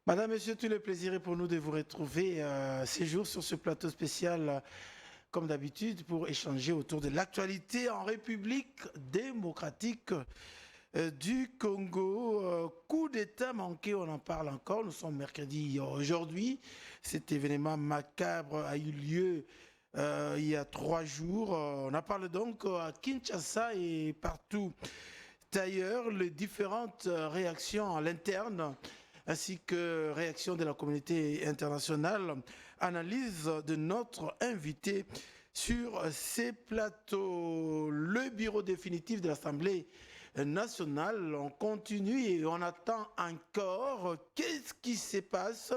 Madame, Monsieur, tout le plaisir est pour nous de vous retrouver ces jours sur ce plateau spécial, comme d'habitude, pour échanger autour de l'actualité en République démocratique du Congo. Coup d'État manqué, on en parle encore. Nous sommes mercredi aujourd'hui. Cet événement macabre a eu lieu il y a 3 jours. On en parle donc à Kinshasa et partout. D'ailleurs, les différentes réactions à l'interne ainsi que réaction de la communauté internationale, analyse de notre invité sur ces plateaux. Le bureau définitif de l'Assemblée nationale, on continue et on attend encore. Qu'est-ce qui se passe?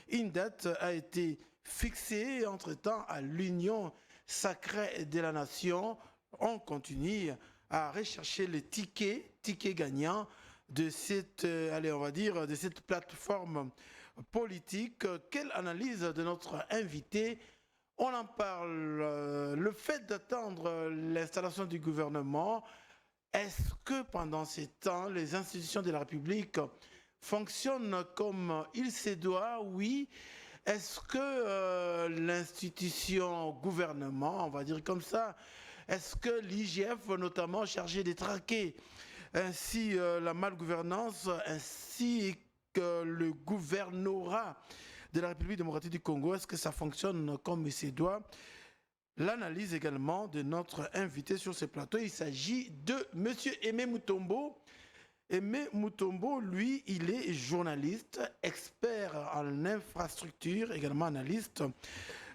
Une date a été fixée entre-temps à l'Union sacrée de la nation. On continue à rechercher les tickets gagnants de cette, allez, on va dire, de cette plateforme politique. Quelle analyse de notre invité? On en parle. Le fait d'attendre l'installation du gouvernement, est-ce que pendant ces temps, les institutions de la République fonctionnent comme il se doit? Oui. Est-ce que l'institution gouvernement, on va dire comme ça, est-ce que l'IGF, notamment chargé de traquer ainsi la malgouvernance, ainsi que le gouvernorat de la République démocratique du Congo, est-ce que ça fonctionne comme il se doit? L'analyse également de notre invité sur ce plateau, il s'agit de M. Aimé Mutombo. Aimé Mutombo, lui, il est journaliste, expert en infrastructure, également analyste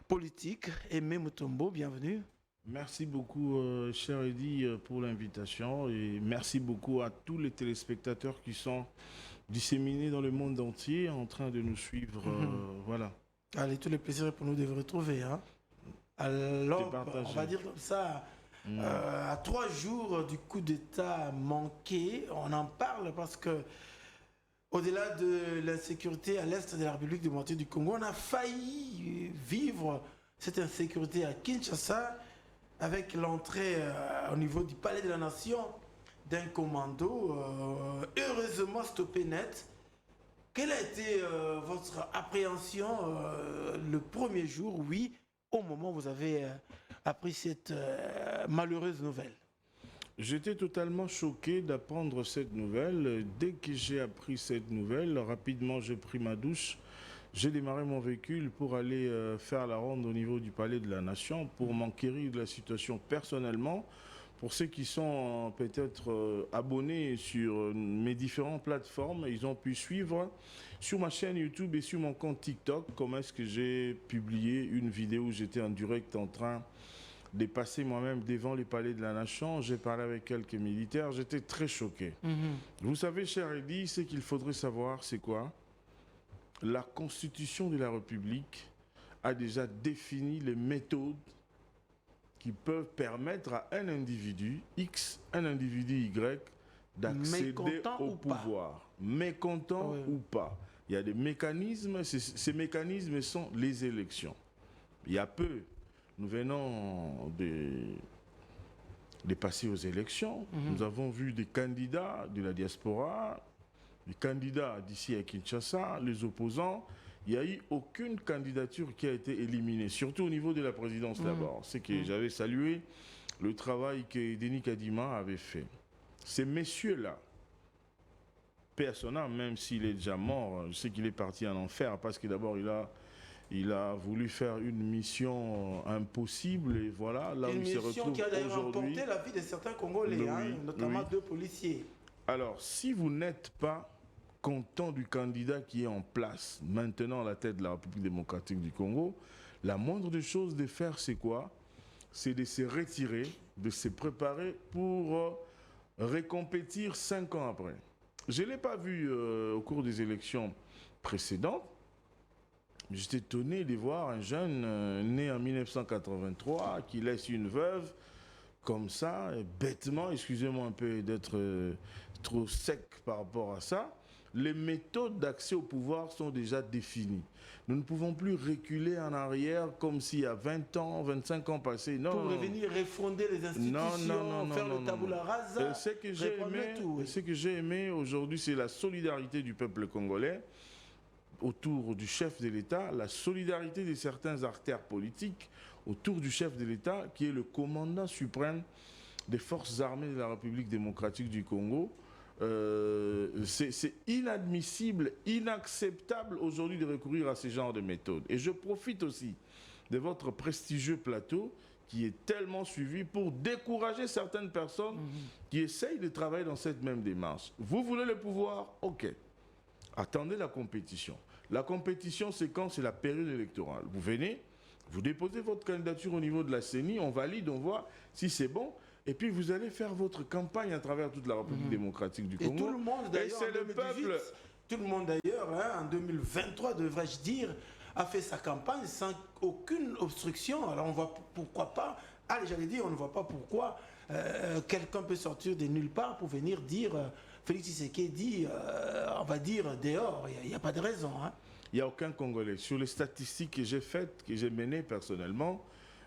politique. Aimé Mutombo, bienvenue. Merci beaucoup, cher Eddy, pour l'invitation et merci beaucoup à tous les téléspectateurs qui sont disséminés dans le monde entier en train de nous suivre. Voilà. Allez, tous les plaisirs pour nous de vous retrouver. Hein. Alors, on va dire comme ça, à 3 jours du coup d'État manqué, on en parle parce que au-delà de l'insécurité à l'est de la République démocratique du Congo, on a failli vivre cette insécurité à Kinshasa avec l'entrée au niveau du Palais de la Nation d'un commando heureusement stoppé net. Quelle a été votre appréhension le premier jour, oui, au moment où vous avez appris cette malheureuse nouvelle? J'étais totalement choqué d'apprendre cette nouvelle. Dès que j'ai appris cette nouvelle, rapidement j'ai pris ma douche. J'ai démarré mon véhicule pour aller faire la ronde au niveau du Palais de la Nation pour m'enquérir de la situation personnellement. Pour ceux qui sont peut-être abonnés sur mes différentes plateformes, ils ont pu suivre sur ma chaîne YouTube et sur mon compte TikTok comment est-ce que j'ai publié une vidéo où j'étais en direct en train de passer moi-même devant les palais de la Nation. J'ai parlé avec quelques militaires, j'étais très choqué. Vous savez, cher Eddy, ce qu'il faudrait savoir, c'est quoi? La Constitution de la République a déjà défini les méthodes qui peuvent permettre à un individu X, un individu Y, d'accéder au pouvoir. Mécontent ou pas. Il y a des mécanismes, ces mécanismes sont les élections. Il y a peu, nous venons de passer aux élections. Nous avons vu des candidats de la diaspora, des candidats d'ici à Kinshasa, les opposants. Il n'y a eu aucune candidature qui a été éliminée, surtout au niveau de la présidence d'abord. C'est que j'avais salué le travail que Denis Kadima avait fait. Ces messieurs-là, personnellement, même s'il est déjà mort, je sais qu'il est parti en enfer parce que d'abord il a voulu faire une mission impossible et voilà, là où il se retrouve aujourd'hui. Une mission qui a d'ailleurs emporté la vie de certains Congolais, notamment 2 policiers. Alors, si vous n'êtes pas content du candidat qui est en place maintenant à la tête de la République démocratique du Congo, la moindre des choses de faire, c'est quoi? C'est de se retirer, de se préparer pour recompétir 5 ans après. Je ne l'ai pas vu au cours des élections précédentes. J'étais étonné de voir un jeune né en 1983 qui laisse une veuve comme ça, bêtement, excusez-moi un peu d'être trop sec par rapport à ça. Les méthodes d'accès au pouvoir sont déjà définies. Nous ne pouvons plus reculer en arrière comme s'il y a 20 ans, 25 ans passés. Non, pour revenir refonder les institutions, faire le tabula rasa, ce que j'ai aimé aujourd'hui, c'est la solidarité du peuple congolais. autour du chef de l'État, la solidarité de certains acteurs politiques autour du chef de l'État, qui est le commandant suprême des forces armées de la République démocratique du Congo. C'est inadmissible, inacceptable aujourd'hui de recourir à ce genre de méthodes. Et je profite aussi de votre prestigieux plateau qui est tellement suivi pour décourager certaines personnes qui essayent de travailler dans cette même démarche. Vous voulez le pouvoir? Ok. Attendez la compétition. La compétition, c'est quand? C'est la période électorale. Vous venez, vous déposez votre candidature au niveau de la CENI, on valide, on voit si c'est bon. Et puis vous allez faire votre campagne à travers toute la République démocratique du Congo. Et tout le monde d'ailleurs, c'est le peuple. Tout le monde d'ailleurs, hein, en 2023, devrais-je dire, a fait sa campagne sans aucune obstruction. Alors on voit pourquoi pas. Allez, j'allais dire, on ne voit pas pourquoi quelqu'un peut sortir de nulle part pour venir dire Félix Tshisekedi, on va dire dehors. Il n'y a pas de raison. Hein. Il n'y a aucun Congolais. Sur les statistiques que j'ai faites, que j'ai menées personnellement,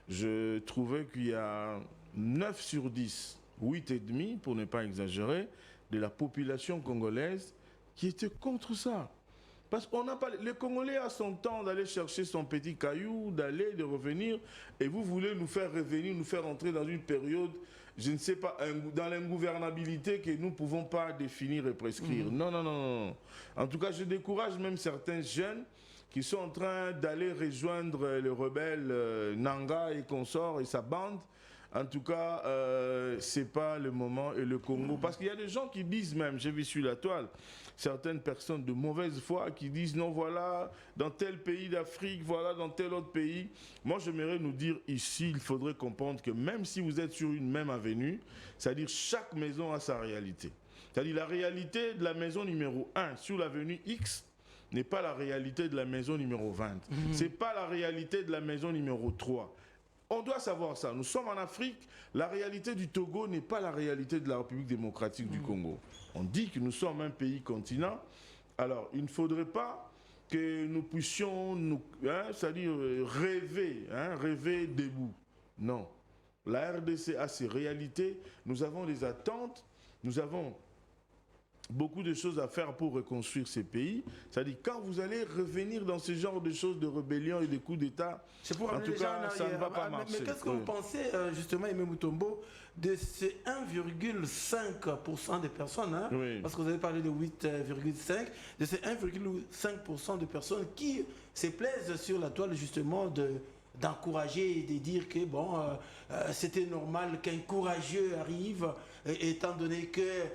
je trouvais qu'il y a 9 sur 10, 8,5 pour ne pas exagérer, de la population congolaise qui était contre ça. Parce qu'on n'a pas... Le Congolais a son temps d'aller chercher son petit caillou, d'aller, de revenir, et vous voulez nous faire revenir, nous faire entrer dans une période, je ne sais pas, dans l'ingouvernabilité que nous ne pouvons pas définir et prescrire. Non, non, non, non. En tout cas, je décourage même certains jeunes qui sont en train d'aller rejoindre le rebelle Nanga et consorts et sa bande. En tout cas, ce n'est pas le moment et le Congo. Parce qu'il y a des gens qui disent même, j'ai vu sur la toile, certaines personnes de mauvaise foi qui disent non, voilà, dans tel pays d'Afrique, voilà, dans tel autre pays. Moi, j'aimerais nous dire ici, il faudrait comprendre que même si vous êtes sur une même avenue, c'est-à-dire chaque maison a sa réalité. C'est-à-dire la réalité de la maison numéro 1 sur l'avenue X n'est pas la réalité de la maison numéro 20. Ce n'est pas la réalité de la maison numéro 3. On doit savoir ça. Nous sommes en Afrique. La réalité du Togo n'est pas la réalité de la République démocratique du Congo. On dit que nous sommes un pays continent. Alors, il ne faudrait pas que nous puissions, c'est-à-dire rêver, rêver debout. Non. La RDC a ses réalités. Nous avons des attentes. Nous avons beaucoup de choses à faire pour reconstruire ces pays. C'est-à-dire, quand vous allez revenir dans ce genre de choses de rébellion et de coups d'État, en tout cas, ça ne va pas marcher. Mais qu'est-ce que vous pensez, justement, Aimé Mutombo, de ces 1,5% des personnes, hein, parce que vous avez parlé de 8,5%, de ces 1,5% de personnes qui se plaisent sur la toile, justement, d'encourager et de dire que bon, c'était normal qu'un courageux arrive, étant donné que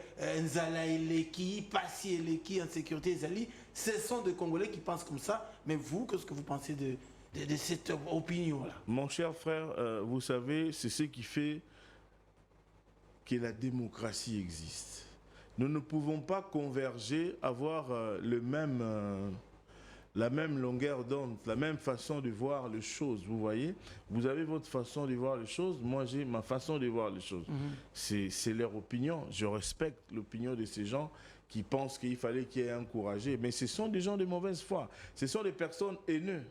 Nzala Eleki, Passi Eleki, en sécurité Zali, ce sont des Congolais qui pensent comme ça. Mais vous, qu'est-ce que vous pensez de cette opinion-là? Mon cher frère, vous savez, c'est ce qui fait que la démocratie existe. Nous ne pouvons pas converger, avoir la même longueur d'onde, la même façon de voir les choses, vous voyez. Vous avez votre façon de voir les choses, moi j'ai ma façon de voir les choses. C'est leur opinion, je respecte l'opinion de ces gens qui pensent qu'il fallait qu'il y ait encouragé, mais ce sont des gens de mauvaise foi, ce sont des personnes haineuses.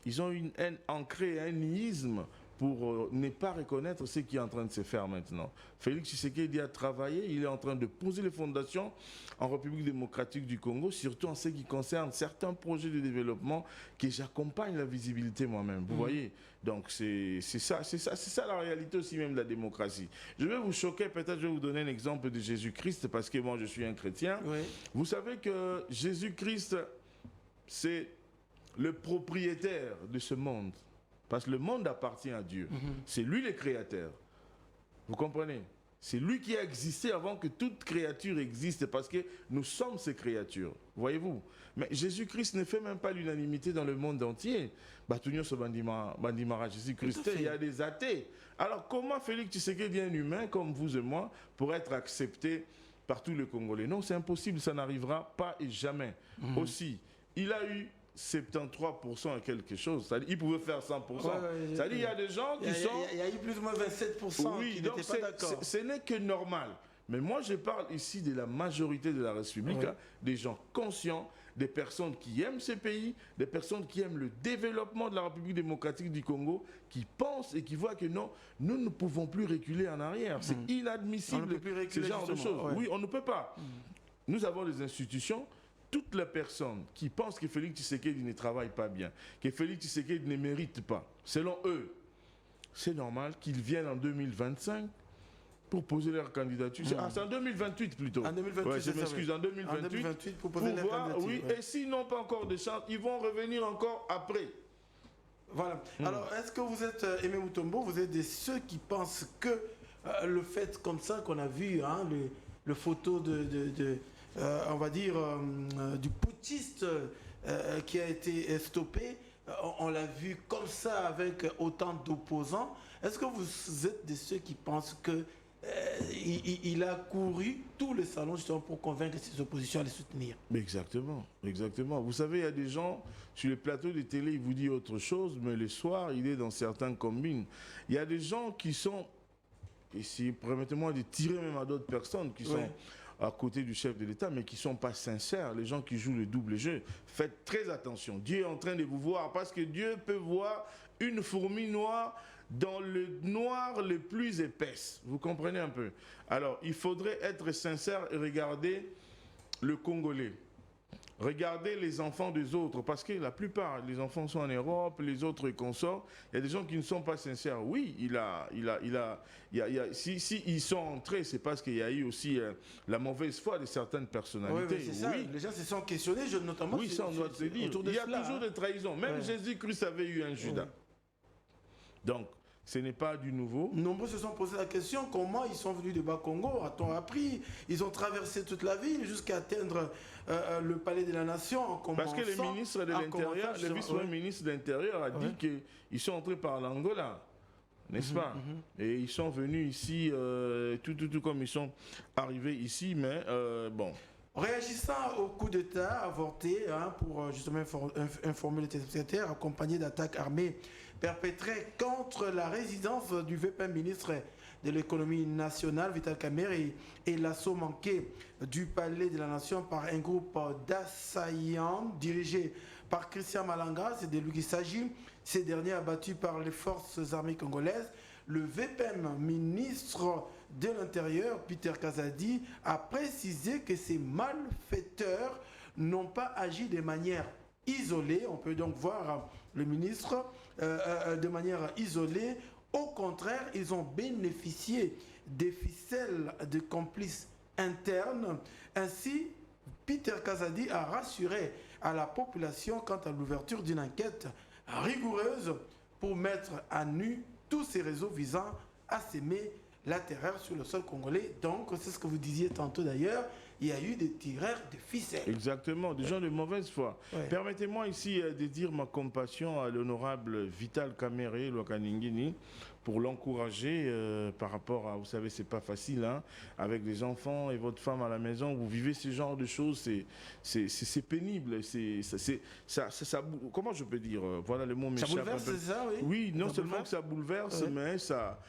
Ils ont une haine ancrée, un nihisme pour ne pas reconnaître ce qui est en train de se faire maintenant. Félix Tshisekedi a travaillé, il est en train de poser les fondations en République démocratique du Congo, surtout en ce qui concerne certains projets de développement que j'accompagne la visibilité moi-même. Vous voyez? Donc c'est ça la réalité aussi même de la démocratie. Je vais vous choquer, peut-être je vais vous donner un exemple de Jésus-Christ, parce que moi je suis un chrétien. Vous savez que Jésus-Christ, c'est le propriétaire de ce monde. Parce que le monde appartient à Dieu. C'est lui le créateur. Vous comprenez? C'est lui qui a existé avant que toute créature existe, parce que nous sommes ces créatures. Voyez-vous? Mais Jésus-Christ ne fait même pas l'unanimité dans le monde entier. Bandimara Jésus-Christ, il y a des athées. Alors comment Félix Tshisekedi est un humain comme vous et moi pour être accepté par tous les Congolais? Non, c'est impossible, ça n'arrivera pas et jamais. Aussi, il a eu 73% à quelque chose. C'est-à-dire, il pouvait faire 100%. C'est-à-dire, il y a des gens qui sont... Il y a eu plus ou moins 27% qui n'étaient pas d'accord. Ce n'est que normal. Mais moi, je parle ici de la majorité de la République, des gens conscients, des personnes qui aiment ce pays, des personnes qui aiment le développement de la République démocratique du Congo, qui pensent et qui voient que non, nous ne pouvons plus reculer en arrière. C'est inadmissible, ce genre de choses. Oui, on ne peut pas. Nous avons des institutions. toute la personne qui pense que Félix Tshisekedi ne travaille pas bien, que Félix Tshisekedi ne mérite pas, selon eux, c'est normal qu'ils viennent en 2025 pour poser leur candidature. C'est en 2028 plutôt. En 2028, ouais, je m'excuse, en 2028 pour poser leur candidature. Oui, et s'ils n'ont pas encore de chance, ils vont revenir encore après. Voilà. Alors, est-ce que vous êtes, Aimé Mutombo, vous êtes de ceux qui pensent que le fait comme ça qu'on a vu, hein, le photo on va dire, du putschiste qui a été stoppé, on l'a vu comme ça avec autant d'opposants. Est-ce que vous êtes de ceux qui pensent que il a couru tous les salons justement pour convaincre ses oppositions à les soutenir? Exactement, exactement. Vous savez, il y a des gens sur les plateaux de télé, ils vous disent autre chose, mais le soir, il est dans certains combines. Il y a des gens qui sont, ici, permettez-moi de tirer même à d'autres personnes qui sont à côté du chef de l'État, mais qui ne sont pas sincères, les gens qui jouent le double jeu. Faites très attention. Dieu est en train de vous voir, parce que Dieu peut voir une fourmi noire dans le noir le plus épaisse. Vous comprenez un peu? Alors, il faudrait être sincère et regarder le Congolais. Regardez les enfants des autres, parce que la plupart des enfants sont en Europe, les autres consorts. Il y a des gens qui ne sont pas sincères. Oui, si ils sont entrés, c'est parce qu'il y a eu aussi la mauvaise foi de certaines personnalités. Oui, c'est ça. Les gens se sont questionnés, notamment. Oui, ça on doit se dire. Il y a toujours des trahisons. Même Jésus-Christ avait eu un Judas. Donc, ce n'est pas du nouveau. Nombreux se sont posé la question, comment ils sont venus de Bas-Congo, a-t-on appris? Ils ont traversé toute la ville jusqu'à atteindre le palais de la Nation en commençant... Parce que le ministre de l'Intérieur, le vice-premier ministre de l'Intérieur a dit qu'ils sont entrés par l'Angola, n'est-ce pas? Et ils sont venus ici, tout comme ils sont arrivés ici, mais bon... Réagissant au coup d'État avorté, pour justement informer les téléspectateurs, accompagné d'attaques armées perpétrées contre la résidence du VP ministre de l'économie nationale, Vital Kamerhe, et l'assaut manqué du palais de la Nation par un groupe d'assaillants dirigé par Christian Malanga, c'est de lui qu'il s'agit. Ces derniers abattus par les forces armées congolaises. Le VPM ministre de l'Intérieur, Peter Kazadi, a précisé que ces malfaiteurs n'ont pas agi de manière isolée. On peut donc voir le ministre de manière isolée. Au contraire, ils ont bénéficié des ficelles de complices internes. Ainsi, Peter Kazadi a rassuré à la population quant à l'ouverture d'une enquête rigoureuse pour mettre à nu tous ces réseaux visant à s'aimer la terreur sur le sol congolais. Donc, c'est ce que vous disiez tantôt d'ailleurs, il y a eu des tireurs de ficelles. Exactement, des gens de mauvaise foi. Permettez-moi ici de dire ma compassion à l'honorable Vital Kamerhe Lwakaningini pour l'encourager par rapport à, vous savez, c'est pas facile, hein, avec des enfants et votre femme à la maison, vous vivez ce genre de choses, c'est pénible, comment je peux dire, voilà le mot m'échappe. Ça bouleverse, c'est ça, oui? Oui, non seulement que ça bouleverse, mais ça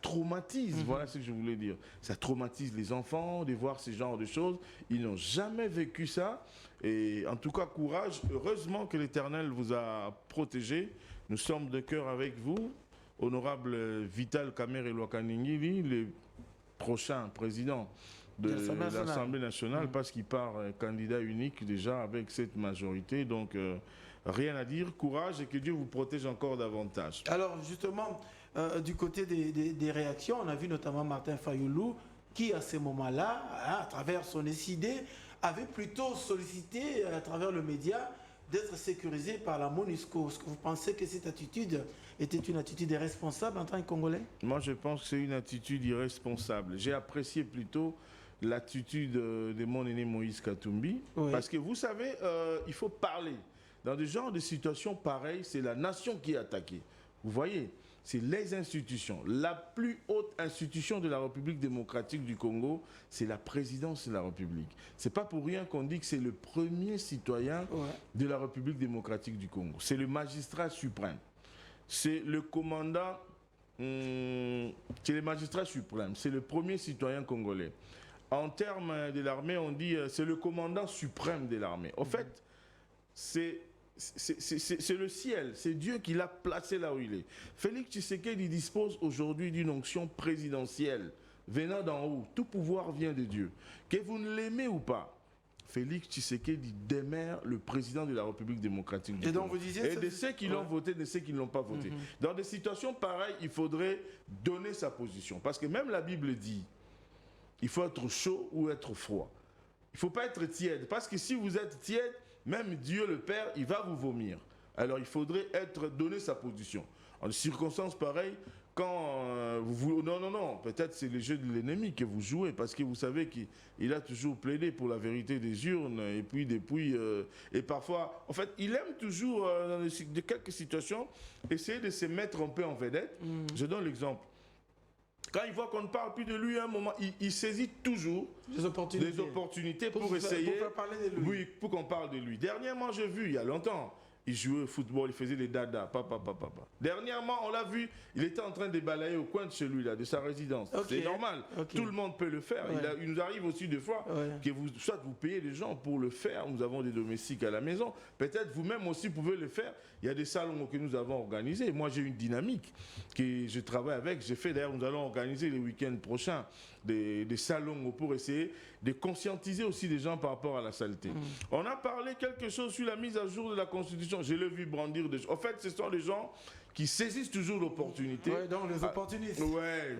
traumatise, voilà ce que je voulais dire. Ça traumatise les enfants de voir ce genre de choses, ils n'ont jamais vécu ça, et en tout cas, courage, heureusement que l'Éternel vous a protégé, nous sommes de cœur avec vous. Honorable Vital Kamerhe Lwakaningini, le prochain président de l'Assemblée nationale, parce qu'il part candidat unique déjà avec cette majorité. Donc, rien à dire, courage et que Dieu vous protège encore davantage. Alors, justement, du côté des réactions, on a vu notamment Martin Fayoulou, qui à ce moment-là, à travers son SID, avait plutôt sollicité à travers le média d'être sécurisé par la MONUSCO. Est-ce que vous pensez que cette attitude était une attitude irresponsable en tant que Congolais? Moi, je pense que c'est une attitude irresponsable. J'ai apprécié plutôt l'attitude de mon aîné Moïse Katumbi, parce que vous savez, il faut parler. Dans des genres de situations pareilles, c'est la nation qui est attaquée. Vous voyez, c'est les institutions. La plus haute institution de la République démocratique du Congo, c'est la présidence de la République. C'est pas pour rien qu'on dit que c'est le premier citoyen de la République démocratique du Congo. C'est le magistrat suprême. C'est le commandant, c'est le magistrat suprême. C'est le premier citoyen congolais. En termes de l'armée, on dit c'est le commandant suprême de l'armée. En fait, c'est le ciel, c'est Dieu qui l'a placé là où il est. Félix Tshisekedi dispose aujourd'hui d'une onction présidentielle venant d'en haut. Tout pouvoir vient de Dieu. Que vous ne l'aimez ou pas, Félix Tshisekedi demeure le président de la République démocratique du Et donc Congo. vous disiez... Et de ceux qui l'ont voté, de ceux qui ne l'ont pas voté. Dans des situations pareilles, il faudrait donner sa position. Parce que même la Bible dit, il faut être chaud ou être froid. Il ne faut pas être tiède. Parce que si vous êtes tiède, même Dieu le Père, il va vous vomir. Alors il faudrait donner sa position. En circonstances pareilles, quand vous... Non, peut-être c'est le jeu de l'ennemi que vous jouez, parce que vous savez qu'il a toujours plaidé pour la vérité des urnes, et puis depuis... et parfois, en fait, il aime toujours, dans quelques situations, essayer de se mettre un peu en vedette. Je donne l'exemple. Quand il voit qu'on ne parle plus de lui à un moment, il saisit toujours des opportunités pour essayer... Pour faire parler de lui. Oui, pour qu'on parle de lui. Dernièrement, j'ai vu, il y a longtemps, il jouait au football, il faisait des dada, papa. Dernièrement, on l'a vu, il était en train de balayer au coin de celui là, de sa résidence. C'est normal, tout le monde peut le faire. Il nous arrive aussi des fois que soit vous payez des gens pour le faire, nous avons des domestiques à la maison, peut-être vous-même aussi pouvez le faire. Il y a des salons que nous avons organisés. Moi, j'ai une dynamique que je travaille avec. J'ai fait d'ailleurs, nous allons organiser les week-ends prochains des salons pour essayer de conscientiser aussi les gens par rapport à la saleté. On a parlé quelque chose sur la mise à jour de la Constitution. Je l'ai vu brandir des choses. En fait, ce sont les gens qui saisissent toujours l'opportunité. Oui, donc les opportunistes.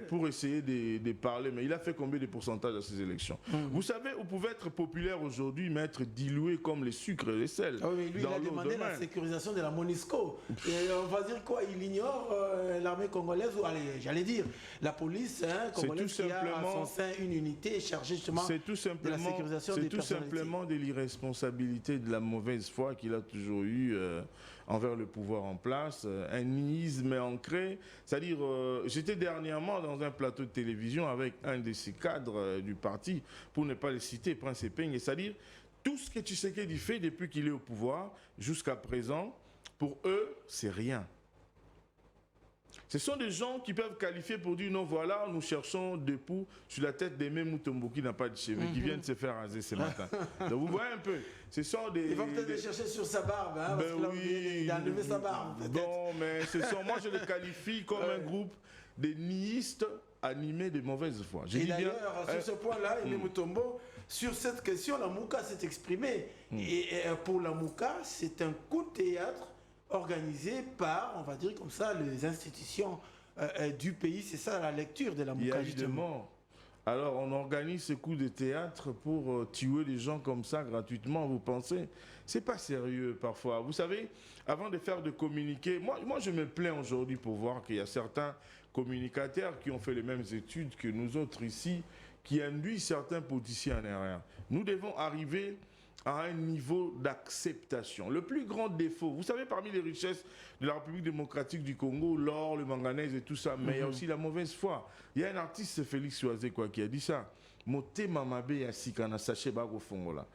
Pour essayer de parler. Mais il a fait combien de pourcentage à ces élections? Vous savez, vous pouvez être populaire aujourd'hui, mais être dilué comme les sucres et les sels. Oui, mais lui, il a demandé la sécurisation de la MONUSCO. Et on va dire quoi? Il ignore l'armée congolaise, ou allez, j'allais dire, la police congolaise qui a à son sein une unité chargée justement de la sécurisation des personnalités. C'est tout simplement de l'irresponsabilité, de la mauvaise foi qu'il a toujours eue envers le pouvoir en place, un nihilisme ancré. C'est-à-dire, j'étais dernièrement dans un plateau de télévision avec un de ces cadres du parti, pour ne pas le citer, Prince Epeigne, c'est-à-dire tout ce que Tshisekedi fait depuis qu'il est au pouvoir jusqu'à présent, pour eux, c'est rien. Ce sont des gens qui peuvent qualifier pour dire non, voilà, nous cherchons des poux sur la tête d'Aimé Mutombo qui n'a pas de cheveux, qui viennent de se faire raser ce matin. Donc vous voyez un peu, ce sont des... Il va peut-être les chercher sur sa barbe, hein, parce que là, il a enlevé sa barbe. Non, mais moi je les qualifie comme un groupe de nihilistes animés de mauvaise foi. Et d'ailleurs, sur ce point-là, Aimé Mutombo, sur cette question, la Mouka s'est exprimée. Et pour la Mouka, c'est un coup de théâtre organisé par, on va dire comme ça, les institutions du pays. C'est ça la lecture de la Mouka, justement. Alors, on organise ce coup de théâtre pour tuer les gens comme ça gratuitement, vous pensez? C'est pas sérieux parfois. Vous savez, avant de faire de communiquer, moi je me plains aujourd'hui pour voir qu'il y a certains communicateurs qui ont fait les mêmes études que nous autres ici, qui induisent certains politiciens en erreur. Nous devons arriver à un niveau d'acceptation. Le plus grand défaut, vous savez, parmi les richesses de la République démocratique du Congo, l'or, le manganèse et tout ça, mais il y a aussi la mauvaise foi. Il y a un artiste, Félix Oazé, qui a dit ça. Moté mamabe yasikana sache bago fongola.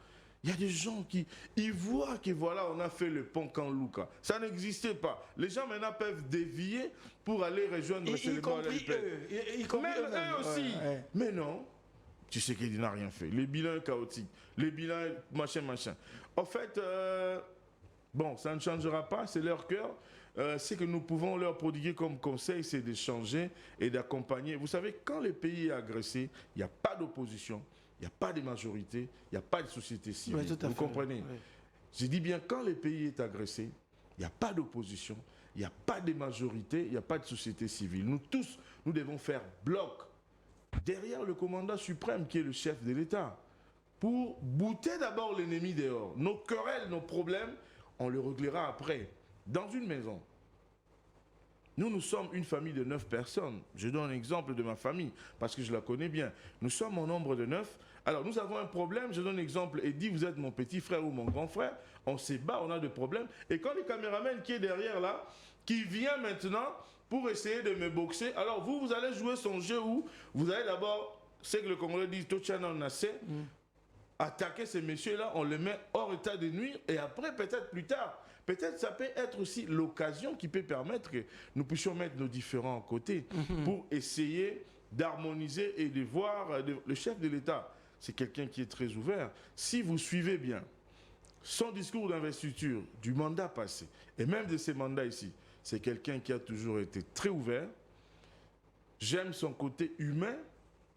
Il y a des gens qui ils voient que voilà, on a fait le pont Kanluka. Ça n'existait pas. Les gens maintenant peuvent dévier pour aller rejoindre y compris eux. Même eux aussi. Mais non. Tu sais qu'il n'a rien fait. Les bilans chaotiques, les bilans machin. En fait, bon, ça ne changera pas, c'est leur cœur. Ce que nous pouvons leur prodiguer comme conseil, c'est de changer et d'accompagner. Vous savez, quand le pays est agressé, il n'y a pas d'opposition, il n'y a pas de majorité, il n'y a pas de société civile. Oui, vous comprenez? Oui. Je dis bien, quand le pays est agressé, il n'y a pas d'opposition, il n'y a pas de majorité, il n'y a pas de société civile. Nous tous, nous devons faire bloc derrière le commandant suprême qui est le chef de l'État, pour bouter d'abord l'ennemi dehors. Nos querelles, nos problèmes, on les réglera après. Dans une maison, nous sommes une famille de 9 personnes. Je donne un exemple de ma famille, parce que je la connais bien. Nous sommes en nombre de 9. Alors nous avons un problème, je donne un exemple, et dit vous êtes mon petit frère ou mon grand frère, on se bat, on a des problèmes. Et quand le caméraman qui est derrière là, qui vient maintenant pour essayer de me boxer, alors vous allez jouer son jeu où vous allez d'abord, c'est que le Congolais dit, attaquer ces messieurs-là, on les met hors état de nuire, et après, peut-être plus tard, peut-être ça peut être aussi l'occasion qui peut permettre que nous puissions mettre nos différents côtés pour essayer d'harmoniser et de voir le chef de l'État. C'est quelqu'un qui est très ouvert. Si vous suivez bien son discours d'investiture du mandat passé, et même de ces mandats ici, c'est quelqu'un qui a toujours été très ouvert. J'aime son côté humain.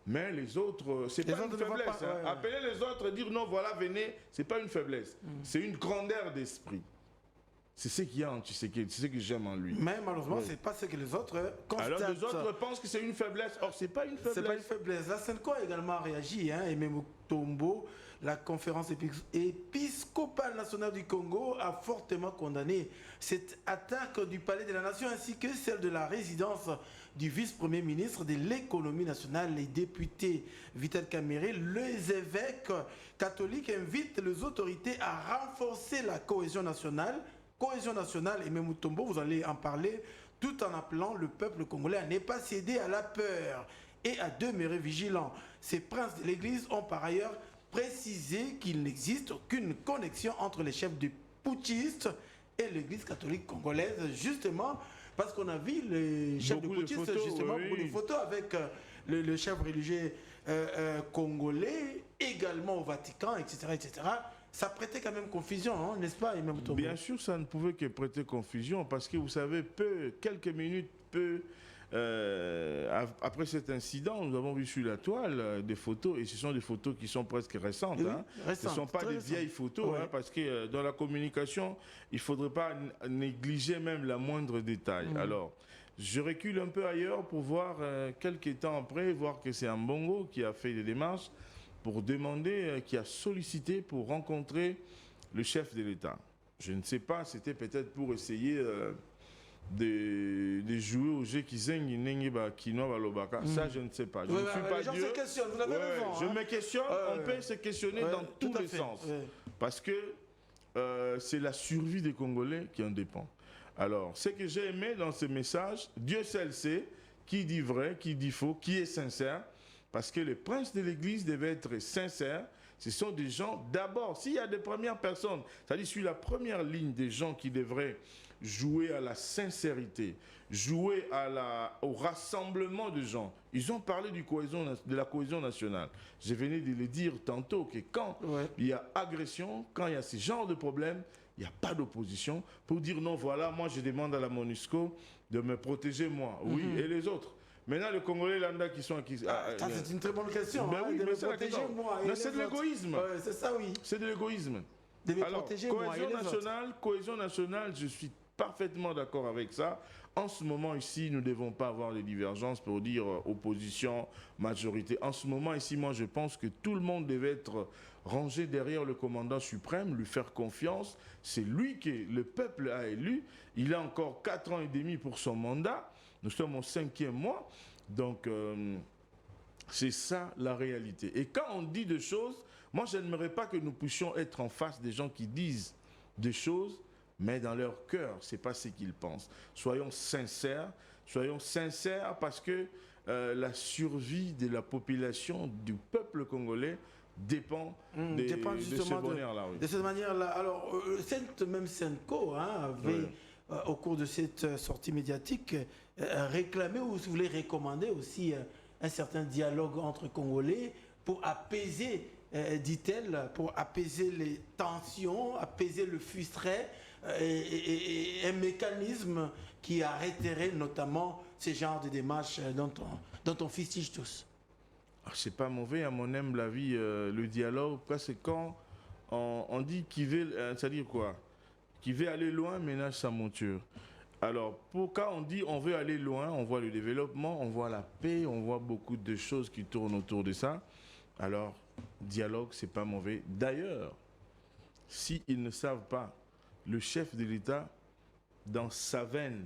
Mais les autres, c'est pas une faiblesse. Hein. Appeler les autres et dire non, voilà, venez, c'est pas une faiblesse. C'est une grandeur d'esprit. C'est ce qu'il y a en Tshisekedi, c'est ce que j'aime en lui. Mais malheureusement, c'est pas ce que les autres constatent. Alors les autres pensent que c'est une faiblesse. Or, c'est pas une faiblesse. C'est pas une faiblesse. La Senko a également réagi, hein, et même Tombo, la conférence épiscopale nationale du Congo a fortement condamné cette attaque du palais de la nation ainsi que celle de la résidence du vice-premier ministre de l'économie nationale. Les députés Vital Kamerhe, les évêques catholiques invitent les autorités à renforcer la cohésion nationale et même Mutombo, vous allez en parler, tout en appelant le peuple congolais à ne pas céder à la peur et à demeurer vigilant. Ces princes de l'Église ont par ailleurs précisé qu'il n'existe aucune connexion entre les chefs des putschistes et l'Église catholique congolaise, justement parce qu'on a vu les chefs des putschistes, justement, beaucoup de photos avec le chef religieux congolais, également au Vatican, etc., etc. Ça prêtait quand même confusion, hein, n'est-ce pas, Imam Tombo? Bien sûr, ça ne pouvait que prêter confusion parce que vous savez, quelques minutes, après cet incident, nous avons vu sur la toile des photos, et ce sont des photos qui sont presque récentes. Oui, hein. Ce ne sont pas des vieilles photos, ouais. Hein, parce que dans la communication, il ne faudrait pas négliger même la moindre détail. Alors, je recule un peu ailleurs pour voir quelques temps après, voir que c'est Mbongo qui a fait des démarches pour demander, qui a sollicité pour rencontrer le chef de l'État. Je ne sais pas, c'était peut-être pour essayer de jouer au jeu Kizengi Nengiba Kinoa Balobaka. Ça, je ne sais pas. Je ne suis pas Dieu. Vous avez raison, je me questionne, on peut se questionner dans tous les sens. Parce que c'est la survie des Congolais qui en dépend. Alors, ce que j'ai aimé dans ce message, Dieu seul sait qui dit vrai, qui dit faux, qui est sincère. Parce que les princes de l'Église devaient être sincères. Ce sont des gens, d'abord, s'il y a des premières personnes, c'est-à-dire sur la première ligne des gens qui devraient jouer à la sincérité, jouer au rassemblement de gens. Ils ont parlé de la cohésion nationale. Je venais de le dire tantôt que quand il y a agression, quand il y a ce genre de problème, il n'y a pas d'opposition pour dire non, voilà, moi je demande à la MONUSCO de me protéger moi. Oui, et les autres. Maintenant, les Congolais lambda qui sont acquis. C'est une très bonne question. Ben oui, de mais me protéger moi. C'est de l'égoïsme. C'est ça, oui. C'est de l'égoïsme. De me protéger moi. Cohésion nationale, je suis parfaitement d'accord avec ça. En ce moment ici, nous ne devons pas avoir de divergences pour dire opposition, majorité. En ce moment ici, moi je pense que tout le monde devait être rangé derrière le commandant suprême, lui faire confiance. C'est lui que le peuple a élu. Il a encore 4 ans et demi pour son mandat. Nous sommes au 5e mois, donc c'est ça la réalité. Et quand on dit des choses, moi je n'aimerais pas que nous puissions être en face des gens qui disent des choses, mais dans leur cœur, ce n'est pas ce qu'ils pensent. Soyons sincères parce que la survie de la population, du peuple congolais, dépend de ce bonheur-là. Oui. De cette manière-là. Alors, cette même Senko avait, au cours de cette sortie médiatique, réclamé ou, si vous voulez, recommandé aussi un certain dialogue entre Congolais pour apaiser, dit-elle, pour apaiser les tensions, apaiser le frustré, et un mécanisme qui arrêterait notamment ce genre de démarches dont on fustige tous. C'est pas mauvais, à mon humble avis, le dialogue, parce que quand on dit qu'il veut, c'est-à-dire quoi? Qui veut aller loin, ménage sa monture. Alors, quand on dit on veut aller loin, on voit le développement, on voit la paix, on voit beaucoup de choses qui tournent autour de ça. Alors, dialogue, c'est pas mauvais. D'ailleurs, s'ils ne savent pas, le chef de l'État, dans sa veine,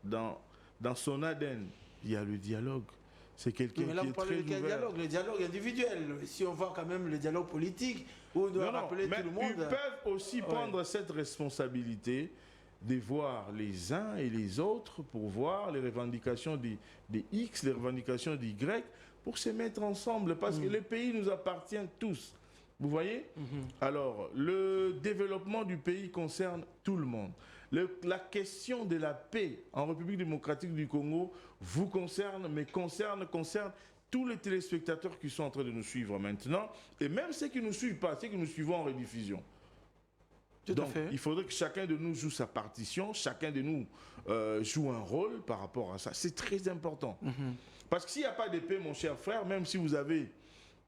dans son ADN, il y a le dialogue. C'est quelqu'un qui est très ouvert. Le dialogue individuel. Si on voit quand même le dialogue politique, où on doit rappeler tout le monde. Ils peuvent aussi prendre cette responsabilité de voir les uns et les autres pour voir les revendications des X, les revendications des Y, pour se mettre ensemble. Parce que le pays nous appartient tous. Vous voyez? Alors, le développement du pays concerne tout le monde. La question de la paix en République démocratique du Congo vous concerne, mais concerne tous les téléspectateurs qui sont en train de nous suivre maintenant, et même ceux qui ne nous suivent pas, ceux qui nous suivent en rediffusion. Donc, il faudrait que chacun de nous joue sa partition, chacun de nous joue un rôle par rapport à ça. C'est très important. Parce que s'il n'y a pas d'épée, mon cher frère, même si vous avez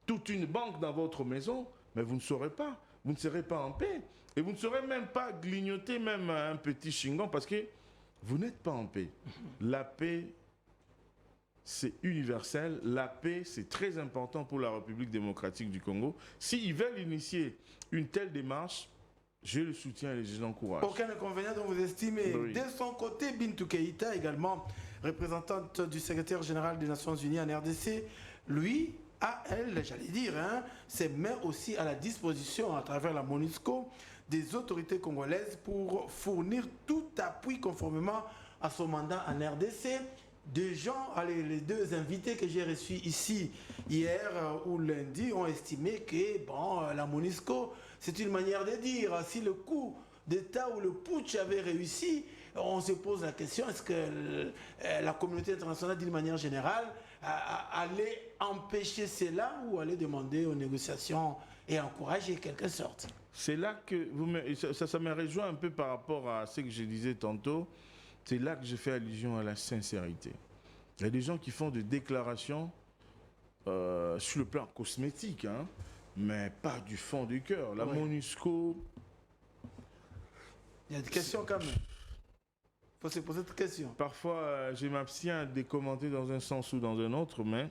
toute une banque dans votre maison, mais vous ne saurez pas. Vous ne serez pas en paix. Et vous ne saurez même pas grignoter même un petit chingon parce que vous n'êtes pas en paix. La paix, c'est universel. La paix, c'est très important pour la République démocratique du Congo. S'ils veulent initier une telle démarche, je le soutiens et je l'encourage. Aucun inconvénient dont vous estimez. Oui. De son côté, Bintou Keïta, également représentante du secrétaire général des Nations Unies en RDC, lui, à elle, j'allais dire, se met aussi à la disposition à travers la MONUSCO des autorités congolaises pour fournir tout appui conformément à son mandat en RDC. Des gens, les deux invités que j'ai reçus ici hier ou lundi ont estimé que bon, la MONUSCO, c'est une manière de dire, si le coup d'État ou le putsch avait réussi, on se pose la question, est-ce que la communauté internationale, d'une manière générale, allait empêcher cela ou allait demander aux négociations et encourager quelque sorte? C'est là que ça me rejoint un peu par rapport à ce que je disais tantôt. C'est là que je fais allusion à la sincérité. Il y a des gens qui font des déclarations sur le plan cosmétique, mais pas du fond du cœur. La MONUSCO... Il y a des questions quand même. Il faut se poser cette question. Parfois, je m'abstiens de commenter dans un sens ou dans un autre, mais